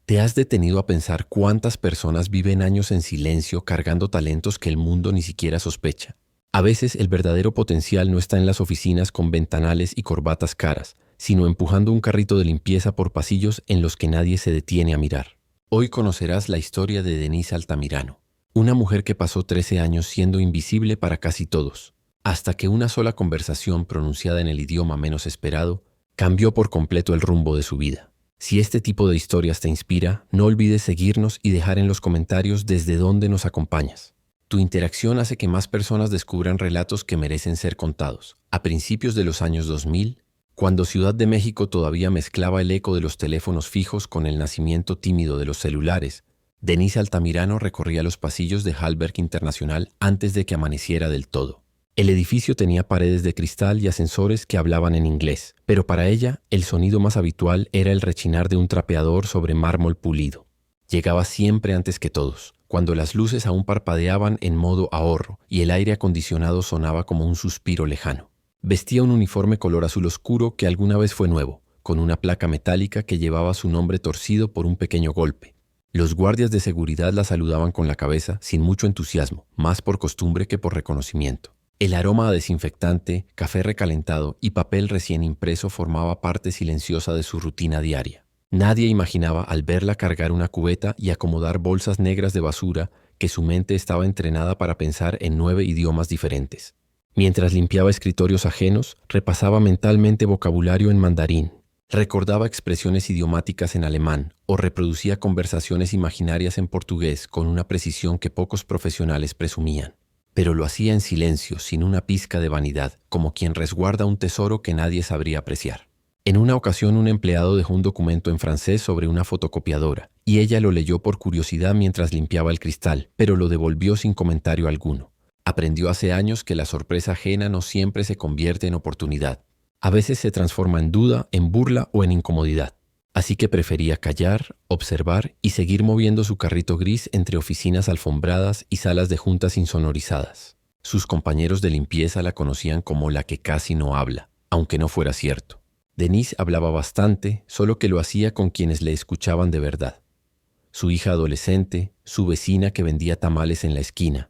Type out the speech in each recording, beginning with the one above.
¿Te has detenido a pensar cuántas personas viven años en silencio cargando talentos que el mundo ni siquiera sospecha? A veces el verdadero potencial no está en las oficinas con ventanales y corbatas caras, sino empujando un carrito de limpieza por pasillos en los que nadie se detiene a mirar. Hoy conocerás la historia de Denise Altamirano, una mujer que pasó 13 años siendo invisible para casi todos, hasta que una sola conversación pronunciada en el idioma menos esperado cambió por completo el rumbo de su vida. Si este tipo de historias te inspira, no olvides seguirnos y dejar en los comentarios desde dónde nos acompañas. Tu interacción hace que más personas descubran relatos que merecen ser contados. A principios de los años 2000, cuando Ciudad de México todavía mezclaba el eco de los teléfonos fijos con el nacimiento tímido de los celulares, Denise Altamirano recorría los pasillos de Hallberg Internacional antes de que amaneciera del todo. El edificio tenía paredes de cristal y ascensores que hablaban en inglés, pero para ella el sonido más habitual era el rechinar de un trapeador sobre mármol pulido. Llegaba siempre antes que todos, cuando las luces aún parpadeaban en modo ahorro y el aire acondicionado sonaba como un suspiro lejano. Vestía un uniforme color azul oscuro que alguna vez fue nuevo, con una placa metálica que llevaba su nombre torcido por un pequeño golpe. Los guardias de seguridad la saludaban con la cabeza sin mucho entusiasmo, más por costumbre que por reconocimiento. El aroma a desinfectante, café recalentado y papel recién impreso formaba parte silenciosa de su rutina diaria. Nadie imaginaba al verla cargar una cubeta y acomodar bolsas negras de basura que su mente estaba entrenada para pensar en 9 idiomas diferentes. Mientras limpiaba escritorios ajenos, repasaba mentalmente vocabulario en mandarín, recordaba expresiones idiomáticas en alemán o reproducía conversaciones imaginarias en portugués con una precisión que pocos profesionales presumían. Pero lo hacía en silencio, sin una pizca de vanidad, como quien resguarda un tesoro que nadie sabría apreciar. En una ocasión un empleado dejó un documento en francés sobre una fotocopiadora, y ella lo leyó por curiosidad mientras limpiaba el cristal, pero lo devolvió sin comentario alguno. Aprendió hace años que la sorpresa ajena no siempre se convierte en oportunidad. A veces se transforma en duda, en burla o en incomodidad. Así que prefería callar, observar y seguir moviendo su carrito gris entre oficinas alfombradas y salas de juntas insonorizadas. Sus compañeros de limpieza la conocían como la que casi no habla, aunque no fuera cierto. Denise hablaba bastante, solo que lo hacía con quienes le escuchaban de verdad. Su hija adolescente, su vecina que vendía tamales en la esquina,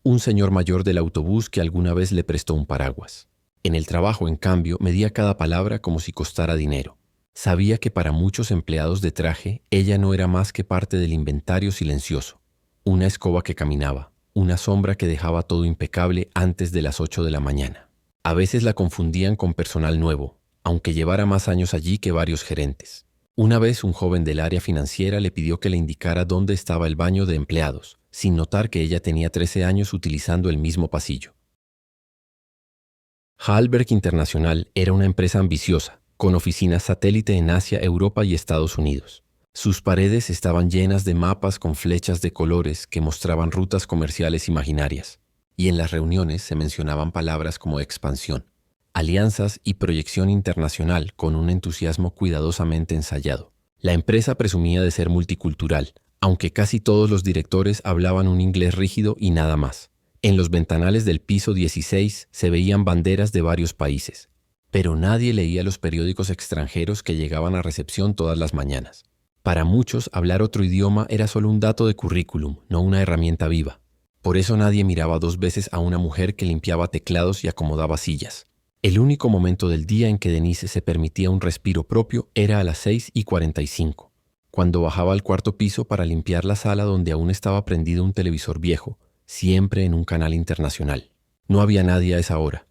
un señor mayor del autobús que alguna vez le prestó un paraguas. En el trabajo, en cambio, medía cada palabra como si costara dinero. Sabía que para muchos empleados de traje, ella no era más que parte del inventario silencioso. Una escoba que caminaba, una sombra que dejaba todo impecable antes de las 8 de la mañana. A veces la confundían con personal nuevo, aunque llevara más años allí que varios gerentes. Una vez un joven del área financiera le pidió que le indicara dónde estaba el baño de empleados, sin notar que ella tenía 13 años utilizando el mismo pasillo. Hallberg Internacional era una empresa ambiciosa, con oficinas satélite en Asia, Europa y Estados Unidos. Sus paredes estaban llenas de mapas con flechas de colores que mostraban rutas comerciales imaginarias, y en las reuniones se mencionaban palabras como expansión, alianzas y proyección internacional con un entusiasmo cuidadosamente ensayado. La empresa presumía de ser multicultural, aunque casi todos los directores hablaban un inglés rígido y nada más. En los ventanales del piso 16 se veían banderas de varios países, pero nadie leía los periódicos extranjeros que llegaban a recepción todas las mañanas. Para muchos, hablar otro idioma era solo un dato de currículum, no una herramienta viva. Por eso nadie miraba 2 veces a una mujer que limpiaba teclados y acomodaba sillas. El único momento del día en que Denise se permitía un respiro propio era a las 6:45, cuando bajaba al 4º piso para limpiar la sala donde aún estaba prendido un televisor viejo, siempre en un canal internacional. No había nadie a esa hora,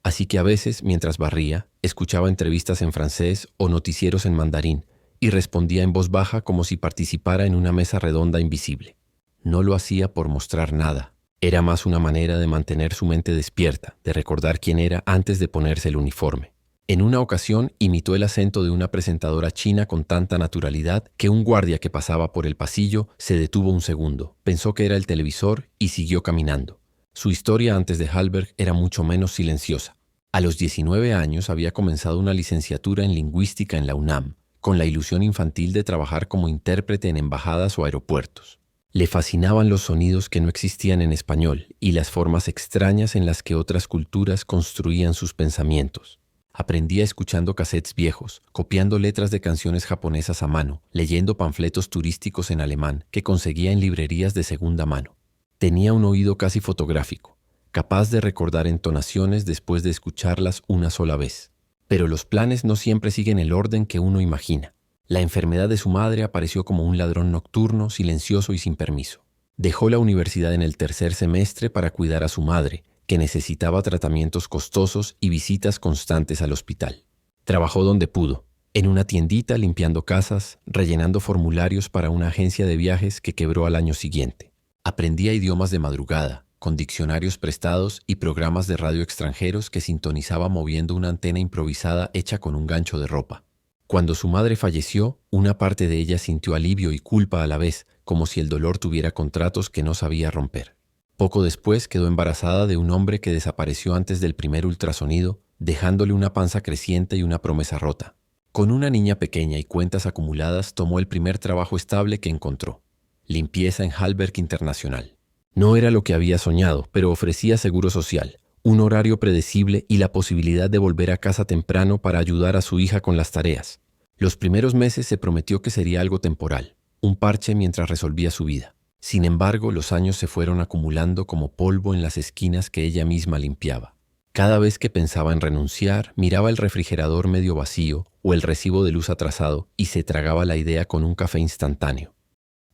así que a veces, mientras barría, escuchaba entrevistas en francés o noticieros en mandarín y respondía en voz baja como si participara en una mesa redonda invisible. No lo hacía por mostrar nada. Era más una manera de mantener su mente despierta, de recordar quién era antes de ponerse el uniforme. En una ocasión imitó el acento de una presentadora china con tanta naturalidad que un guardia que pasaba por el pasillo se detuvo un segundo, pensó que era el televisor y siguió caminando. Su historia antes de Hallberg era mucho menos silenciosa. A los 19 años había comenzado una licenciatura en lingüística en la UNAM, con la ilusión infantil de trabajar como intérprete en embajadas o aeropuertos. Le fascinaban los sonidos que no existían en español y las formas extrañas en las que otras culturas construían sus pensamientos. Aprendía escuchando cassettes viejos, copiando letras de canciones japonesas a mano, leyendo panfletos turísticos en alemán que conseguía en librerías de segunda mano. Tenía un oído casi fotográfico, capaz de recordar entonaciones después de escucharlas una sola vez. Pero los planes no siempre siguen el orden que uno imagina. La enfermedad de su madre apareció como un ladrón nocturno, silencioso y sin permiso. Dejó la universidad en el tercer semestre para cuidar a su madre, que necesitaba tratamientos costosos y visitas constantes al hospital. Trabajó donde pudo, en una tiendita limpiando casas, rellenando formularios para una agencia de viajes que quebró al año siguiente. Aprendía idiomas de madrugada, con diccionarios prestados y programas de radio extranjeros que sintonizaba moviendo una antena improvisada hecha con un gancho de ropa. Cuando su madre falleció, una parte de ella sintió alivio y culpa a la vez, como si el dolor tuviera contratos que no sabía romper. Poco después quedó embarazada de un hombre que desapareció antes del primer ultrasonido, dejándole una panza creciente y una promesa rota. Con una niña pequeña y cuentas acumuladas, tomó el primer trabajo estable que encontró: limpieza en Hallberg International. No era lo que había soñado, pero ofrecía seguro social, un horario predecible y la posibilidad de volver a casa temprano para ayudar a su hija con las tareas. Los primeros meses se prometió que sería algo temporal, un parche mientras resolvía su vida. Sin embargo, los años se fueron acumulando como polvo en las esquinas que ella misma limpiaba. Cada vez que pensaba en renunciar, miraba el refrigerador medio vacío o el recibo de luz atrasado y se tragaba la idea con un café instantáneo.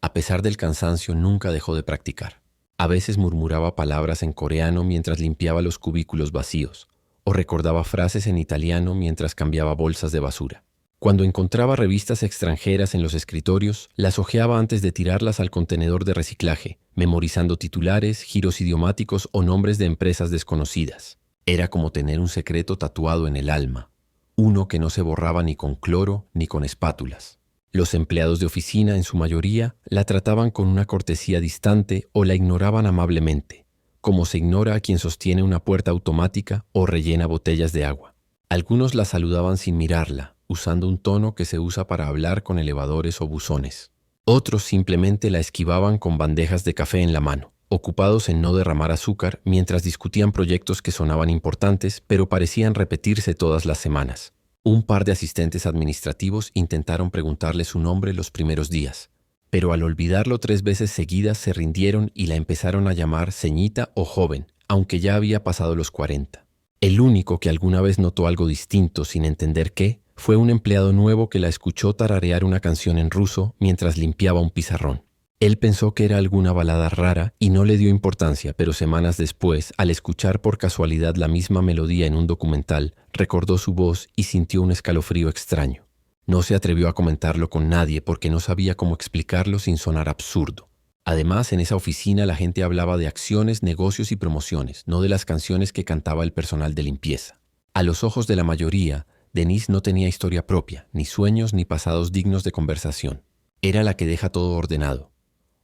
A pesar del cansancio, nunca dejó de practicar. A veces murmuraba palabras en coreano mientras limpiaba los cubículos vacíos, o recordaba frases en italiano mientras cambiaba bolsas de basura. Cuando encontraba revistas extranjeras en los escritorios, las hojeaba antes de tirarlas al contenedor de reciclaje, memorizando titulares, giros idiomáticos o nombres de empresas desconocidas. Era como tener un secreto tatuado en el alma, uno que no se borraba ni con cloro ni con espátulas. Los empleados de oficina, en su mayoría, la trataban con una cortesía distante o la ignoraban amablemente, como se ignora a quien sostiene una puerta automática o rellena botellas de agua. Algunos la saludaban sin mirarla, usando un tono que se usa para hablar con elevadores o buzones. Otros simplemente la esquivaban con bandejas de café en la mano, ocupados en no derramar azúcar mientras discutían proyectos que sonaban importantes pero parecían repetirse todas las semanas. Un par de asistentes administrativos intentaron preguntarle su nombre los primeros días, pero al olvidarlo 3 veces seguidas se rindieron y la empezaron a llamar ceñita o joven, aunque ya había pasado los 40. El único que alguna vez notó algo distinto sin entender qué fue un empleado nuevo que la escuchó tararear una canción en ruso mientras limpiaba un pizarrón. Él pensó que era alguna balada rara y no le dio importancia, pero semanas después, al escuchar por casualidad la misma melodía en un documental, recordó su voz y sintió un escalofrío extraño. No se atrevió a comentarlo con nadie porque no sabía cómo explicarlo sin sonar absurdo. Además, en esa oficina la gente hablaba de acciones, negocios y promociones, no de las canciones que cantaba el personal de limpieza. A los ojos de la mayoría, Denise no tenía historia propia, ni sueños ni pasados dignos de conversación. Era la que deja todo ordenado,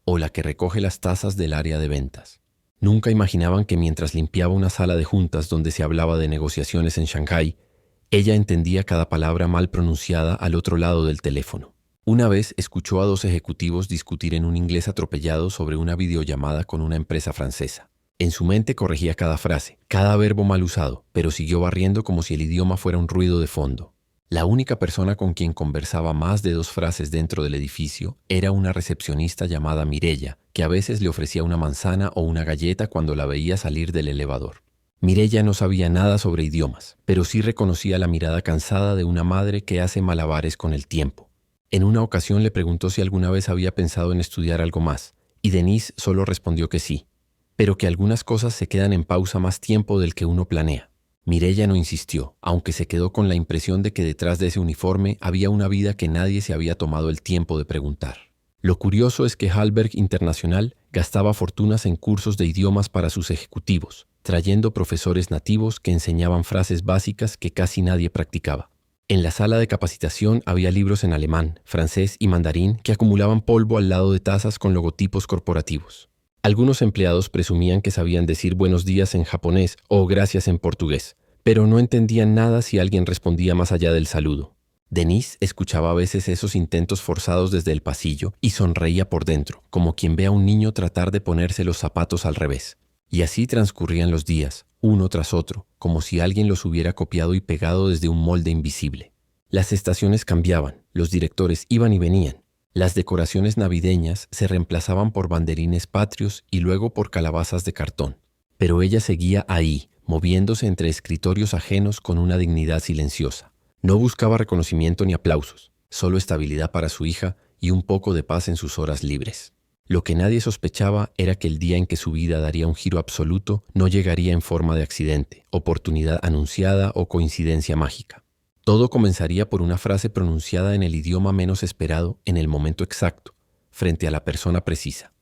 o la que recoge las tazas del área de ventas. Nunca imaginaban que mientras limpiaba una sala de juntas donde se hablaba de negociaciones en Shanghái, ella entendía cada palabra mal pronunciada al otro lado del teléfono. Una vez escuchó a 2 ejecutivos discutir en un inglés atropellado sobre una videollamada con una empresa francesa. En su mente corregía cada frase, cada verbo mal usado, pero siguió barriendo como si el idioma fuera un ruido de fondo. La única persona con quien conversaba más de 2 frases dentro del edificio era una recepcionista llamada Mireya, que a veces le ofrecía una manzana o una galleta cuando la veía salir del elevador. Mireya no sabía nada sobre idiomas, pero sí reconocía la mirada cansada de una madre que hace malabares con el tiempo. En una ocasión le preguntó si alguna vez había pensado en estudiar algo más, y Denise solo respondió que sí, pero que algunas cosas se quedan en pausa más tiempo del que uno planea. Mireya no insistió, aunque se quedó con la impresión de que detrás de ese uniforme había una vida que nadie se había tomado el tiempo de preguntar. Lo curioso es que Hallberg International gastaba fortunas en cursos de idiomas para sus ejecutivos, trayendo profesores nativos que enseñaban frases básicas que casi nadie practicaba. En la sala de capacitación había libros en alemán, francés y mandarín que acumulaban polvo al lado de tazas con logotipos corporativos. Algunos empleados presumían que sabían decir buenos días en japonés o gracias en portugués, pero no entendían nada si alguien respondía más allá del saludo. Denise escuchaba a veces esos intentos forzados desde el pasillo y sonreía por dentro, como quien ve a un niño tratar de ponerse los zapatos al revés. Y así transcurrían los días, uno tras otro, como si alguien los hubiera copiado y pegado desde un molde invisible. Las estaciones cambiaban, los directores iban y venían. Las decoraciones navideñas se reemplazaban por banderines patrios y luego por calabazas de cartón. Pero ella seguía ahí, moviéndose entre escritorios ajenos con una dignidad silenciosa. No buscaba reconocimiento ni aplausos, solo estabilidad para su hija y un poco de paz en sus horas libres. Lo que nadie sospechaba era que el día en que su vida daría un giro absoluto no llegaría en forma de accidente, oportunidad anunciada o coincidencia mágica. Todo comenzaría por una frase pronunciada en el idioma menos esperado en el momento exacto, frente a la persona precisa.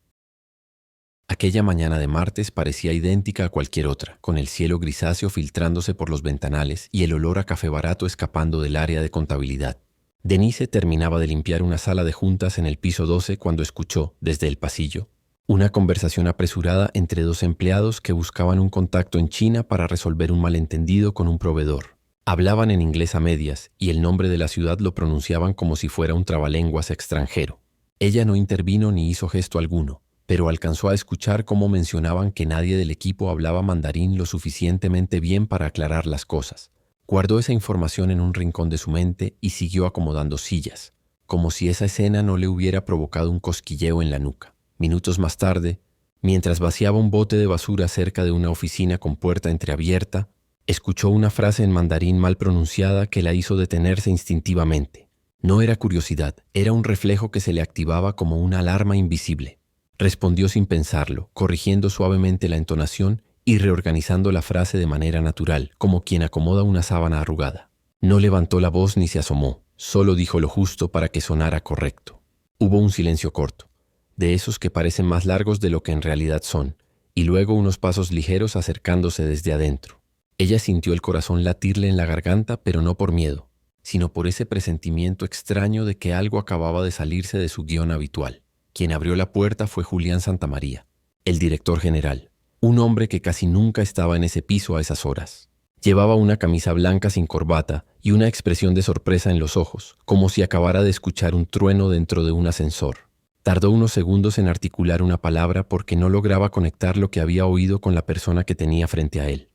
Aquella mañana de martes parecía idéntica a cualquier otra, con el cielo grisáceo filtrándose por los ventanales y el olor a café barato escapando del área de contabilidad. Denise terminaba de limpiar una sala de juntas en el piso 12 cuando escuchó, desde el pasillo, una conversación apresurada entre dos empleados que buscaban un contacto en China para resolver un malentendido con un proveedor. Hablaban en inglés a medias y el nombre de la ciudad lo pronunciaban como si fuera un trabalenguas extranjero. Ella no intervino ni hizo gesto alguno, pero alcanzó a escuchar cómo mencionaban que nadie del equipo hablaba mandarín lo suficientemente bien para aclarar las cosas. Guardó esa información en un rincón de su mente y siguió acomodando sillas, como si esa escena no le hubiera provocado un cosquilleo en la nuca. Minutos más tarde, mientras vaciaba un bote de basura cerca de una oficina con puerta entreabierta, escuchó una frase en mandarín mal pronunciada que la hizo detenerse instintivamente. No era curiosidad, era un reflejo que se le activaba como una alarma invisible. Respondió sin pensarlo, corrigiendo suavemente la entonación y reorganizando la frase de manera natural, como quien acomoda una sábana arrugada. No levantó la voz ni se asomó, solo dijo lo justo para que sonara correcto. Hubo un silencio corto, de esos que parecen más largos de lo que en realidad son, y luego unos pasos ligeros acercándose desde adentro. Ella sintió el corazón latirle en la garganta, pero no por miedo, sino por ese presentimiento extraño de que algo acababa de salirse de su guión habitual. Quien abrió la puerta fue Julián Santamaría, el director general. Un hombre que casi nunca estaba en ese piso a esas horas. Llevaba una camisa blanca sin corbata y una expresión de sorpresa en los ojos, como si acabara de escuchar un trueno dentro de un ascensor. Tardó unos segundos en articular una palabra porque no lograba conectar lo que había oído con la persona que tenía frente a él.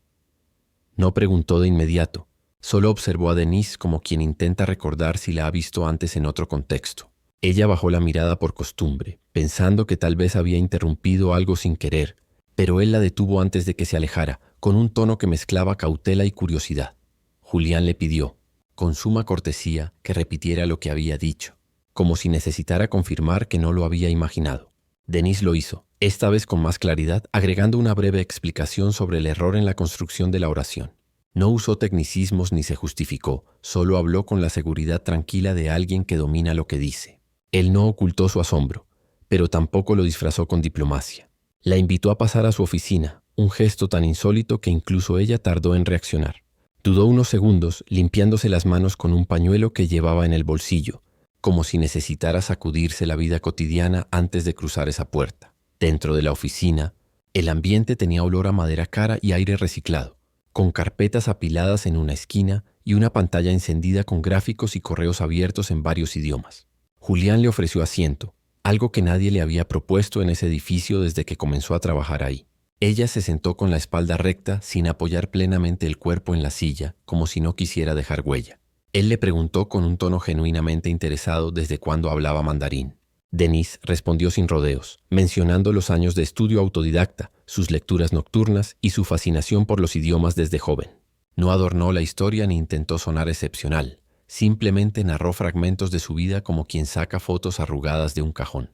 No preguntó de inmediato, solo observó a Denise como quien intenta recordar si la ha visto antes en otro contexto. Ella bajó la mirada por costumbre, pensando que tal vez había interrumpido algo sin querer, pero él la detuvo antes de que se alejara, con un tono que mezclaba cautela y curiosidad. Julián le pidió, con suma cortesía, que repitiera lo que había dicho, como si necesitara confirmar que no lo había imaginado. Denise lo hizo, esta vez con más claridad, agregando una breve explicación sobre el error en la construcción de la oración. No usó tecnicismos ni se justificó, solo habló con la seguridad tranquila de alguien que domina lo que dice. Él no ocultó su asombro, pero tampoco lo disfrazó con diplomacia. La invitó a pasar a su oficina, un gesto tan insólito que incluso ella tardó en reaccionar. Dudó unos segundos, limpiándose las manos con un pañuelo que llevaba en el bolsillo, como si necesitara sacudirse la vida cotidiana antes de cruzar esa puerta. Dentro de la oficina, el ambiente tenía olor a madera cara y aire reciclado, con carpetas apiladas en una esquina y una pantalla encendida con gráficos y correos abiertos en varios idiomas. Julián le ofreció asiento, algo que nadie le había propuesto en ese edificio desde que comenzó a trabajar ahí. Ella se sentó con la espalda recta, sin apoyar plenamente el cuerpo en la silla, como si no quisiera dejar huella. Él le preguntó con un tono genuinamente interesado desde cuándo hablaba mandarín. Denise respondió sin rodeos, mencionando los años de estudio autodidacta, sus lecturas nocturnas y su fascinación por los idiomas desde joven. No adornó la historia ni intentó sonar excepcional. Simplemente narró fragmentos de su vida como quien saca fotos arrugadas de un cajón.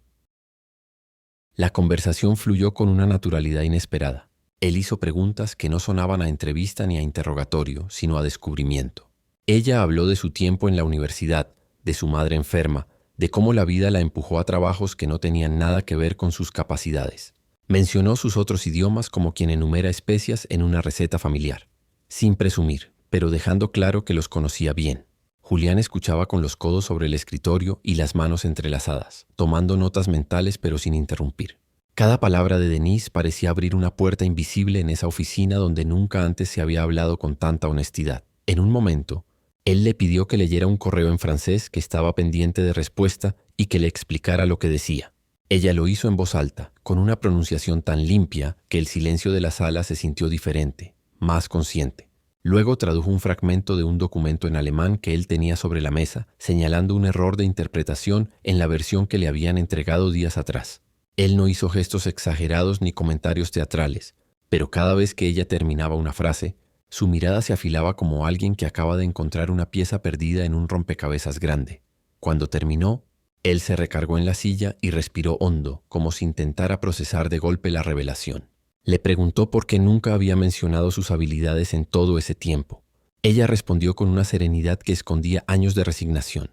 La conversación fluyó con una naturalidad inesperada. Él hizo preguntas que no sonaban a entrevista ni a interrogatorio, sino a descubrimiento. Ella habló de su tiempo en la universidad, de su madre enferma, de cómo la vida la empujó a trabajos que no tenían nada que ver con sus capacidades. Mencionó sus otros idiomas como quien enumera especias en una receta familiar, sin presumir, pero dejando claro que los conocía bien. Julián escuchaba con los codos sobre el escritorio y las manos entrelazadas, tomando notas mentales pero sin interrumpir. Cada palabra de Denise parecía abrir una puerta invisible en esa oficina donde nunca antes se había hablado con tanta honestidad. En un momento, él le pidió que leyera un correo en francés que estaba pendiente de respuesta y que le explicara lo que decía. Ella lo hizo en voz alta, con una pronunciación tan limpia que el silencio de la sala se sintió diferente, más consciente. Luego tradujo un fragmento de un documento en alemán que él tenía sobre la mesa, señalando un error de interpretación en la versión que le habían entregado días atrás. Él no hizo gestos exagerados ni comentarios teatrales, pero cada vez que ella terminaba una frase, su mirada se afilaba como alguien que acaba de encontrar una pieza perdida en un rompecabezas grande. Cuando terminó, él se recargó en la silla y respiró hondo, como si intentara procesar de golpe la revelación. Le preguntó por qué nunca había mencionado sus habilidades en todo ese tiempo. Ella respondió con una serenidad que escondía años de resignación.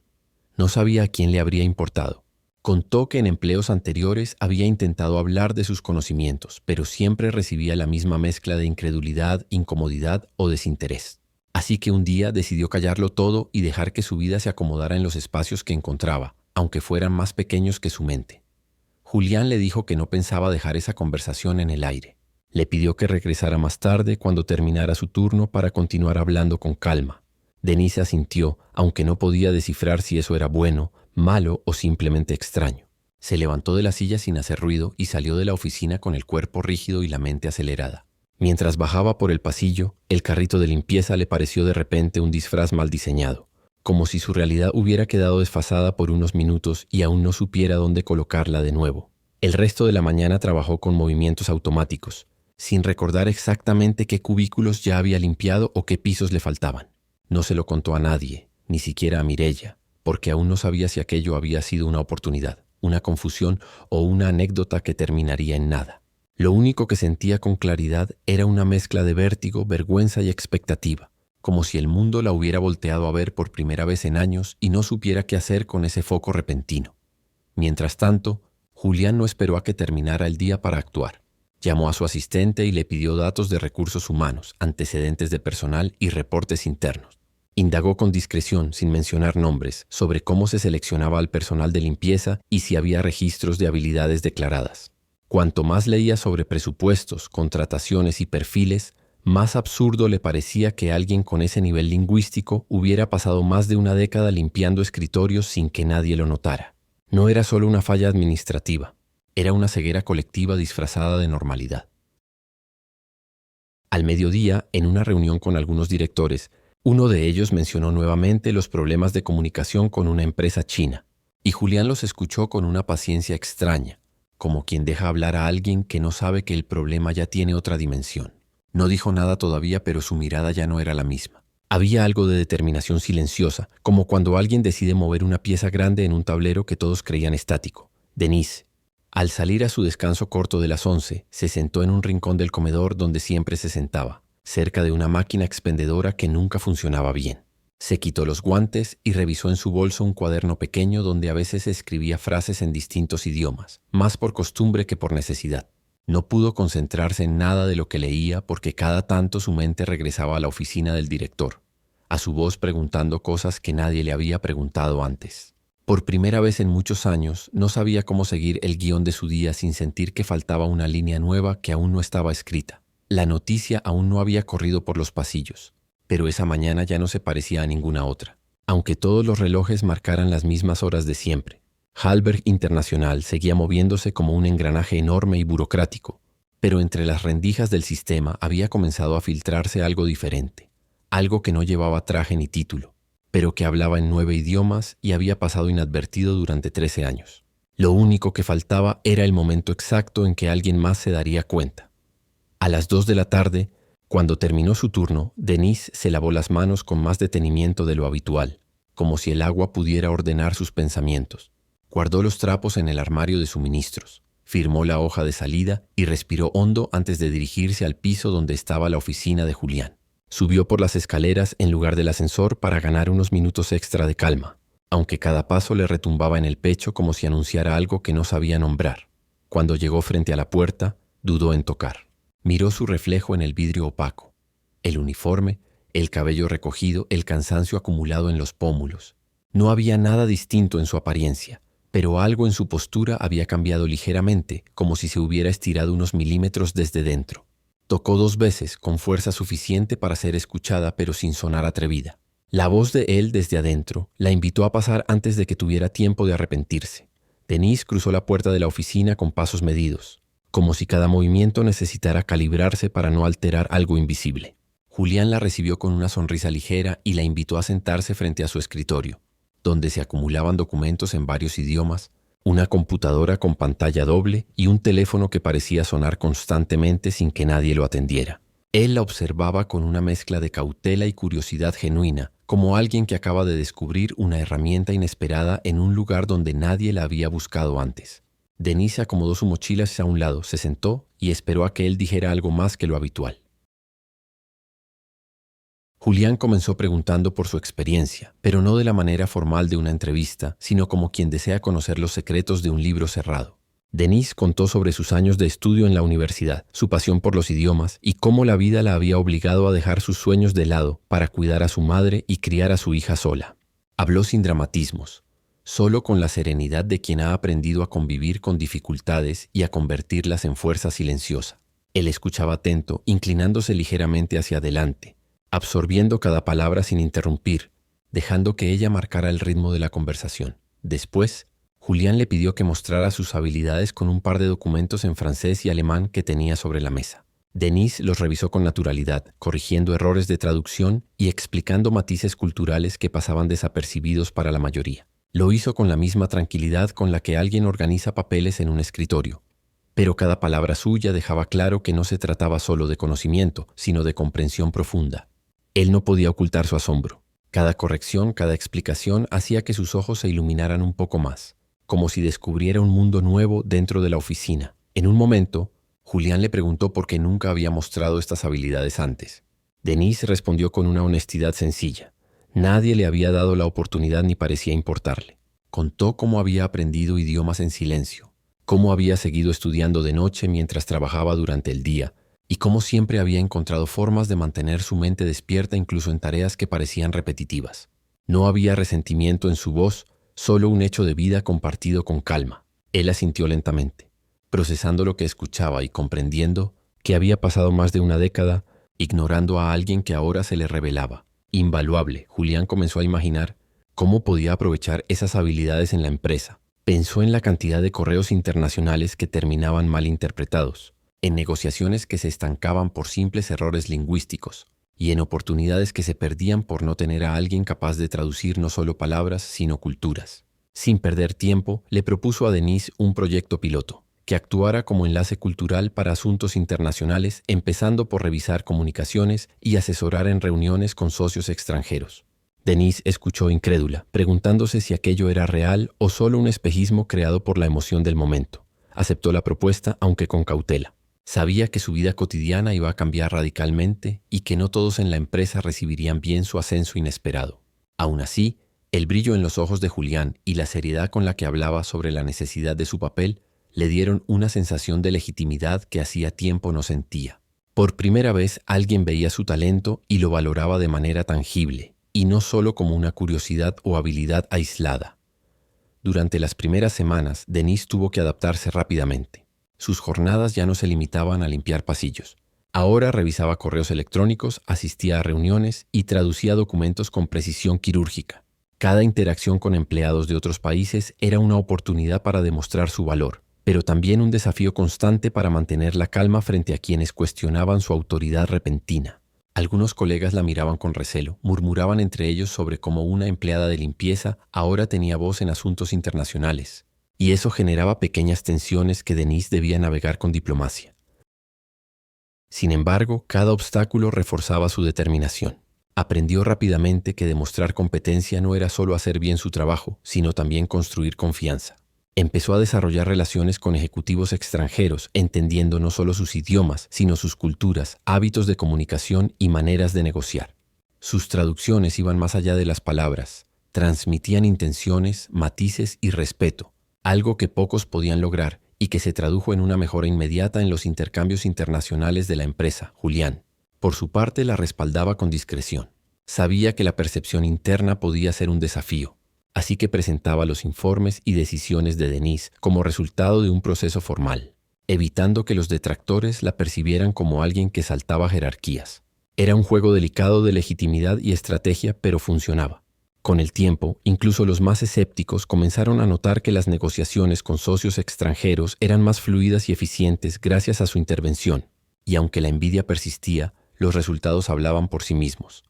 No sabía a quién le habría importado. Contó que en empleos anteriores había intentado hablar de sus conocimientos, pero siempre recibía la misma mezcla de incredulidad, incomodidad o desinterés. Así que un día decidió callarlo todo y dejar que su vida se acomodara en los espacios que encontraba, aunque fueran más pequeños que su mente. Julián le dijo que no pensaba dejar esa conversación en el aire. Le pidió que regresara más tarde cuando terminara su turno para continuar hablando con calma. Denise asintió, aunque no podía descifrar si eso era bueno, malo o simplemente extraño. Se levantó de la silla sin hacer ruido y salió de la oficina con el cuerpo rígido y la mente acelerada. Mientras bajaba por el pasillo, el carrito de limpieza le pareció de repente un disfraz mal diseñado, como si su realidad hubiera quedado desfasada por unos minutos y aún no supiera dónde colocarla de nuevo. El resto de la mañana trabajó con movimientos automáticos, sin recordar exactamente qué cubículos ya había limpiado o qué pisos le faltaban. No se lo contó a nadie, ni siquiera a Mireya, porque aún no sabía si aquello había sido una oportunidad, una confusión o una anécdota que terminaría en nada. Lo único que sentía con claridad era una mezcla de vértigo, vergüenza y expectativa, como si el mundo la hubiera volteado a ver por primera vez en años y no supiera qué hacer con ese foco repentino. Mientras tanto, Julián no esperó a que terminara el día para actuar. Llamó a su asistente y le pidió datos de recursos humanos, antecedentes de personal y reportes internos. Indagó con discreción, sin mencionar nombres, sobre cómo se seleccionaba al personal de limpieza y si había registros de habilidades declaradas. Cuanto más leía sobre presupuestos, contrataciones y perfiles, más absurdo le parecía que alguien con ese nivel lingüístico hubiera pasado más de una década limpiando escritorios sin que nadie lo notara. No era solo una falla administrativa, era una ceguera colectiva disfrazada de normalidad. Al mediodía, en una reunión con algunos directores, uno de ellos mencionó nuevamente los problemas de comunicación con una empresa china, y Julián los escuchó con una paciencia extraña, como quien deja hablar a alguien que no sabe que el problema ya tiene otra dimensión. No dijo nada todavía, pero su mirada ya no era la misma. Había algo de determinación silenciosa, como cuando alguien decide mover una pieza grande en un tablero que todos creían estático. Denise, al salir a su descanso corto de las 11, se sentó en un rincón del comedor donde siempre se sentaba, cerca de una máquina expendedora que nunca funcionaba bien. Se quitó los guantes y revisó en su bolso un cuaderno pequeño donde a veces escribía frases en distintos idiomas, más por costumbre que por necesidad. No pudo concentrarse en nada de lo que leía porque cada tanto su mente regresaba a la oficina del director, a su voz preguntando cosas que nadie le había preguntado antes. Por primera vez en muchos años, no sabía cómo seguir el guión de su día sin sentir que faltaba una línea nueva que aún no estaba escrita. La noticia aún no había corrido por los pasillos, pero esa mañana ya no se parecía a ninguna otra, aunque todos los relojes marcaran las mismas horas de siempre. Hallberg International seguía moviéndose como un engranaje enorme y burocrático, pero entre las rendijas del sistema había comenzado a filtrarse algo diferente, algo que no llevaba traje ni título, pero que hablaba en 9 idiomas y había pasado inadvertido durante 13 años. Lo único que faltaba era el momento exacto en que alguien más se daría cuenta. A las 2 de la tarde, cuando terminó su turno, Denise se lavó las manos con más detenimiento de lo habitual, como si el agua pudiera ordenar sus pensamientos. Guardó los trapos en el armario de suministros, firmó la hoja de salida y respiró hondo antes de dirigirse al piso donde estaba la oficina de Julián. Subió por las escaleras en lugar del ascensor para ganar unos minutos extra de calma, aunque cada paso le retumbaba en el pecho como si anunciara algo que no sabía nombrar. Cuando llegó frente a la puerta, dudó en tocar. Miró su reflejo en el vidrio opaco, el uniforme, el cabello recogido, el cansancio acumulado en los pómulos. No había nada distinto en su apariencia, pero algo en su postura había cambiado ligeramente, como si se hubiera estirado unos milímetros desde dentro. Tocó 2 veces, con fuerza suficiente para ser escuchada, pero sin sonar atrevida. La voz de él desde adentro la invitó a pasar antes de que tuviera tiempo de arrepentirse. Denise cruzó la puerta de la oficina con pasos medidos, como si cada movimiento necesitara calibrarse para no alterar algo invisible. Julián la recibió con una sonrisa ligera y la invitó a sentarse frente a su escritorio, donde se acumulaban documentos en varios idiomas, una computadora con pantalla doble y un teléfono que parecía sonar constantemente sin que nadie lo atendiera. Él la observaba con una mezcla de cautela y curiosidad genuina, como alguien que acaba de descubrir una herramienta inesperada en un lugar donde nadie la había buscado antes. Denise acomodó su mochila hacia un lado, se sentó y esperó a que él dijera algo más que lo habitual. Julián comenzó preguntando por su experiencia, pero no de la manera formal de una entrevista, sino como quien desea conocer los secretos de un libro cerrado. Denise contó sobre sus años de estudio en la universidad, su pasión por los idiomas y cómo la vida la había obligado a dejar sus sueños de lado para cuidar a su madre y criar a su hija sola. Habló sin dramatismos, solo con la serenidad de quien ha aprendido a convivir con dificultades y a convertirlas en fuerza silenciosa. Él escuchaba atento, inclinándose ligeramente hacia adelante, absorbiendo cada palabra sin interrumpir, dejando que ella marcara el ritmo de la conversación. Después, Julián le pidió que mostrara sus habilidades con un par de documentos en francés y alemán que tenía sobre la mesa. Denise los revisó con naturalidad, corrigiendo errores de traducción y explicando matices culturales que pasaban desapercibidos para la mayoría. Lo hizo con la misma tranquilidad con la que alguien organiza papeles en un escritorio. Pero cada palabra suya dejaba claro que no se trataba solo de conocimiento, sino de comprensión profunda. Él no podía ocultar su asombro. Cada corrección, cada explicación hacía que sus ojos se iluminaran un poco más, como si descubriera un mundo nuevo dentro de la oficina. En un momento, Julián le preguntó por qué nunca había mostrado estas habilidades antes. Denise respondió con una honestidad sencilla. Nadie le había dado la oportunidad ni parecía importarle. Contó cómo había aprendido idiomas en silencio, cómo había seguido estudiando de noche mientras trabajaba durante el día, y cómo siempre había encontrado formas de mantener su mente despierta incluso en tareas que parecían repetitivas. No había resentimiento en su voz, solo un hecho de vida compartido con calma. Él asintió lentamente, procesando lo que escuchaba y comprendiendo que había pasado más de una década ignorando a alguien que ahora se le revelaba. Invaluable, Julián comenzó a imaginar cómo podía aprovechar esas habilidades en la empresa. Pensó en la cantidad de correos internacionales que terminaban mal interpretados, en negociaciones que se estancaban por simples errores lingüísticos y en oportunidades que se perdían por no tener a alguien capaz de traducir no solo palabras, sino culturas. Sin perder tiempo, le propuso a Denise un proyecto piloto, que actuara como enlace cultural para asuntos internacionales, empezando por revisar comunicaciones y asesorar en reuniones con socios extranjeros. Denise escuchó incrédula, preguntándose si aquello era real o solo un espejismo creado por la emoción del momento. Aceptó la propuesta, aunque con cautela. Sabía que su vida cotidiana iba a cambiar radicalmente y que no todos en la empresa recibirían bien su ascenso inesperado. Aún así, el brillo en los ojos de Julián y la seriedad con la que hablaba sobre la necesidad de su papel le dieron una sensación de legitimidad que hacía tiempo no sentía. Por primera vez alguien veía su talento y lo valoraba de manera tangible, y no solo como una curiosidad o habilidad aislada. Durante las primeras semanas, Denise tuvo que adaptarse rápidamente. Sus jornadas ya no se limitaban a limpiar pasillos. Ahora revisaba correos electrónicos, asistía a reuniones y traducía documentos con precisión quirúrgica. Cada interacción con empleados de otros países era una oportunidad para demostrar su valor, pero también un desafío constante para mantener la calma frente a quienes cuestionaban su autoridad repentina. Algunos colegas la miraban con recelo, murmuraban entre ellos sobre cómo una empleada de limpieza ahora tenía voz en asuntos internacionales, y eso generaba pequeñas tensiones que Denise debía navegar con diplomacia. Sin embargo, cada obstáculo reforzaba su determinación. Aprendió rápidamente que demostrar competencia no era solo hacer bien su trabajo, sino también construir confianza. Empezó a desarrollar relaciones con ejecutivos extranjeros, entendiendo no solo sus idiomas, sino sus culturas, hábitos de comunicación y maneras de negociar. Sus traducciones iban más allá de las palabras, transmitían intenciones, matices y respeto, algo que pocos podían lograr y que se tradujo en una mejora inmediata en los intercambios internacionales de la empresa. Julián, por su parte, la respaldaba con discreción. Sabía que la percepción interna podía ser un desafío, así que presentaba los informes y decisiones de Denise como resultado de un proceso formal, evitando que los detractores la percibieran como alguien que saltaba jerarquías. Era un juego delicado de legitimidad y estrategia, pero funcionaba. Con el tiempo, incluso los más escépticos comenzaron a notar que las negociaciones con socios extranjeros eran más fluidas y eficientes gracias a su intervención. Y aunque la envidia persistía, Los resultados hablaban por sí mismos.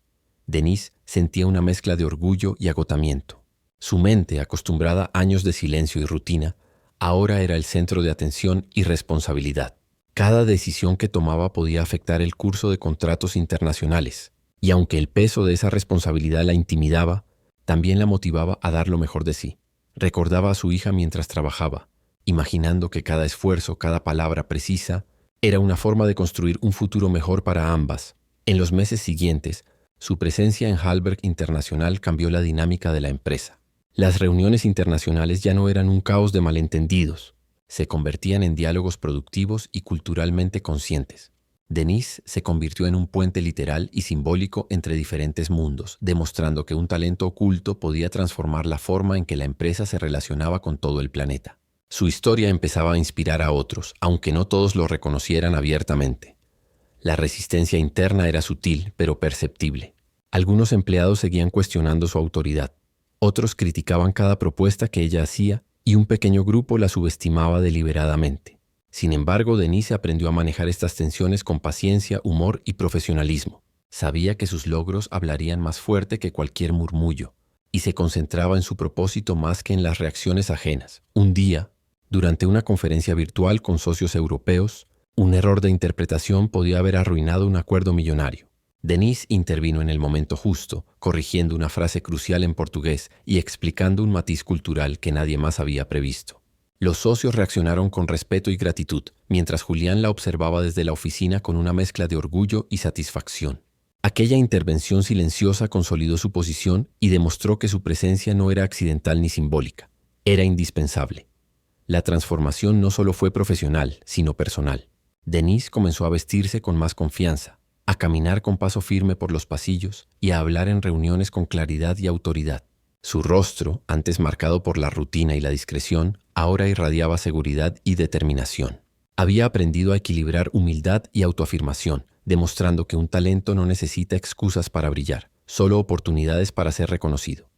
Denise sentía una mezcla de orgullo y agotamiento. Su mente, acostumbrada a años de silencio y rutina, ahora era el centro de atención y responsabilidad. Cada decisión que tomaba podía afectar el curso de contratos internacionales, y aunque el peso de esa responsabilidad la intimidaba, también la motivaba a dar lo mejor de sí. Recordaba a su hija mientras trabajaba, imaginando que cada esfuerzo, cada palabra precisa, era una forma de construir un futuro mejor para ambas. En los meses siguientes, su presencia en Hallberg Internacional cambió la dinámica de la empresa. Las reuniones internacionales ya no eran un caos de malentendidos, se convertían en diálogos productivos y culturalmente conscientes. Denise se convirtió en un puente literal y simbólico entre diferentes mundos, demostrando que un talento oculto podía transformar la forma en que la empresa se relacionaba con todo el planeta. Su historia empezaba a inspirar a otros, aunque no todos lo reconocieran abiertamente. La resistencia interna era sutil, pero perceptible. Algunos empleados seguían cuestionando su autoridad. Otros criticaban cada propuesta que ella hacía y un pequeño grupo la subestimaba deliberadamente. Sin embargo, Denise aprendió a manejar estas tensiones con paciencia, humor y profesionalismo. Sabía que sus logros hablarían más fuerte que cualquier murmullo y se concentraba en su propósito más que en las reacciones ajenas. Un día, durante una conferencia virtual con socios europeos, un error de interpretación podía haber arruinado un acuerdo millonario. Denise intervino en el momento justo, corrigiendo una frase crucial en portugués y explicando un matiz cultural que nadie más había previsto. Los socios reaccionaron con respeto y gratitud, mientras Julián la observaba desde la oficina con una mezcla de orgullo y satisfacción. Aquella intervención silenciosa consolidó su posición y demostró que su presencia no era accidental ni simbólica, era indispensable. La transformación no solo fue profesional, sino personal. Denise comenzó a vestirse con más confianza, a caminar con paso firme por los pasillos y a hablar en reuniones con claridad y autoridad. Su rostro, antes marcado por la rutina y la discreción, ahora irradiaba seguridad y determinación. Había aprendido a equilibrar humildad y autoafirmación, demostrando que un talento no necesita excusas para brillar, solo oportunidades para ser reconocido.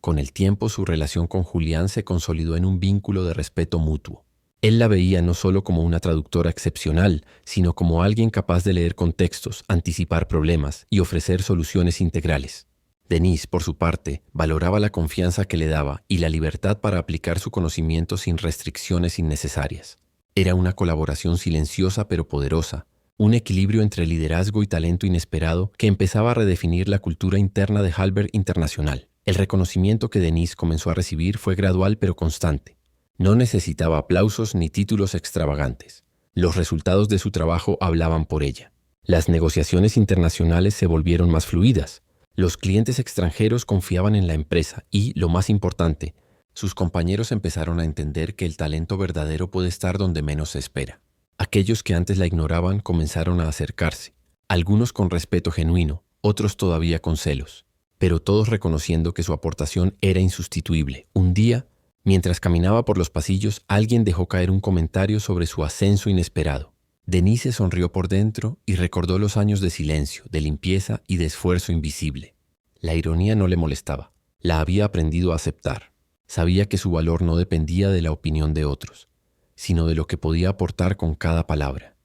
Con el tiempo, su relación con Julián se consolidó en un vínculo de respeto mutuo. Él la veía no solo como una traductora excepcional, sino como alguien capaz de leer contextos, anticipar problemas y ofrecer soluciones integrales. Denise, por su parte, valoraba la confianza que le daba y la libertad para aplicar su conocimiento sin restricciones innecesarias. Era una colaboración silenciosa pero poderosa, un equilibrio entre liderazgo y talento inesperado que empezaba a redefinir la cultura interna de Hallberg Internacional. El reconocimiento que Denise comenzó a recibir fue gradual pero constante. No necesitaba aplausos ni títulos extravagantes. Los resultados de su trabajo hablaban por ella. Las negociaciones internacionales se volvieron más fluidas. Los clientes extranjeros confiaban en la empresa y, lo más importante, sus compañeros empezaron a entender que el talento verdadero puede estar donde menos se espera. Aquellos que antes la ignoraban comenzaron a acercarse, algunos con respeto genuino, otros todavía con celos, pero todos reconociendo que su aportación era insustituible. Un día, mientras caminaba por los pasillos, alguien dejó caer un comentario sobre su ascenso inesperado. Denise sonrió por dentro y recordó los años de silencio, de limpieza y de esfuerzo invisible. La ironía no le molestaba. La había aprendido a aceptar. Sabía que su valor no dependía de la opinión de otros, sino de lo que podía aportar con cada palabra,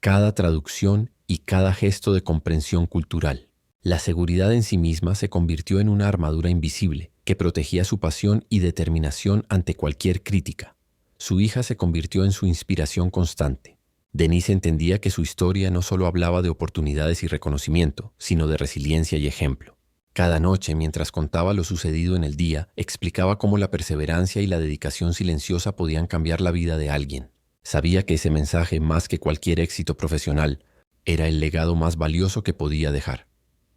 cada traducción y cada gesto de comprensión cultural. La seguridad en sí misma se convirtió en una armadura invisible que protegía su pasión y determinación ante cualquier crítica. Su hija se convirtió en su inspiración constante. Denise entendía que su historia no solo hablaba de oportunidades y reconocimiento, sino de resiliencia y ejemplo. Cada noche, mientras contaba lo sucedido en el día, explicaba cómo la perseverancia y la dedicación silenciosa podían cambiar la vida de alguien. Sabía que ese mensaje, más que cualquier éxito profesional, era el legado más valioso que podía dejar.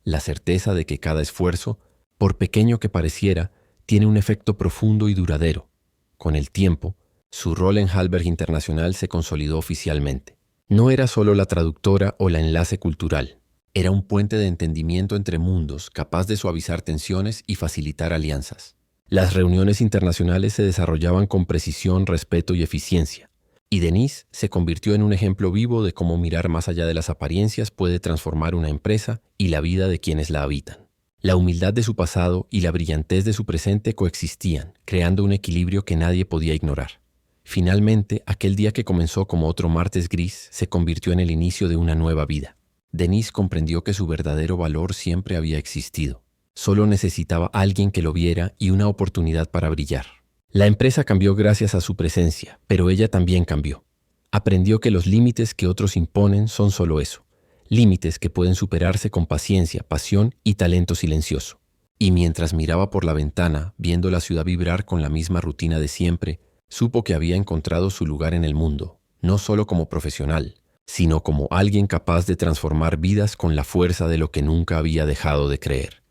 La certeza de que cada esfuerzo, por pequeño que pareciera, tiene un efecto profundo y duradero. Con el tiempo, su rol en Hallberg Internacional se consolidó oficialmente. No era solo la traductora o la enlace cultural. Era un puente de entendimiento entre mundos, capaz de suavizar tensiones y facilitar alianzas. Las reuniones internacionales se desarrollaban con precisión, respeto y eficiencia, y Denise se convirtió en un ejemplo vivo de cómo mirar más allá de las apariencias puede transformar una empresa y la vida de quienes la habitan. La humildad de su pasado y la brillantez de su presente coexistían, creando un equilibrio que nadie podía ignorar. Finalmente, aquel día que comenzó como otro martes gris se convirtió en el inicio de una nueva vida. Denise comprendió que su verdadero valor siempre había existido. Solo necesitaba alguien que lo viera y una oportunidad para brillar. La empresa cambió gracias a su presencia, pero ella también cambió. Aprendió que los límites que otros imponen son solo eso, límites que pueden superarse con paciencia, pasión y talento silencioso. Y mientras miraba por la ventana, viendo la ciudad vibrar con la misma rutina de siempre, supo que había encontrado su lugar en el mundo, no solo como profesional, sino como alguien capaz de transformar vidas con la fuerza de lo que nunca había dejado de creer.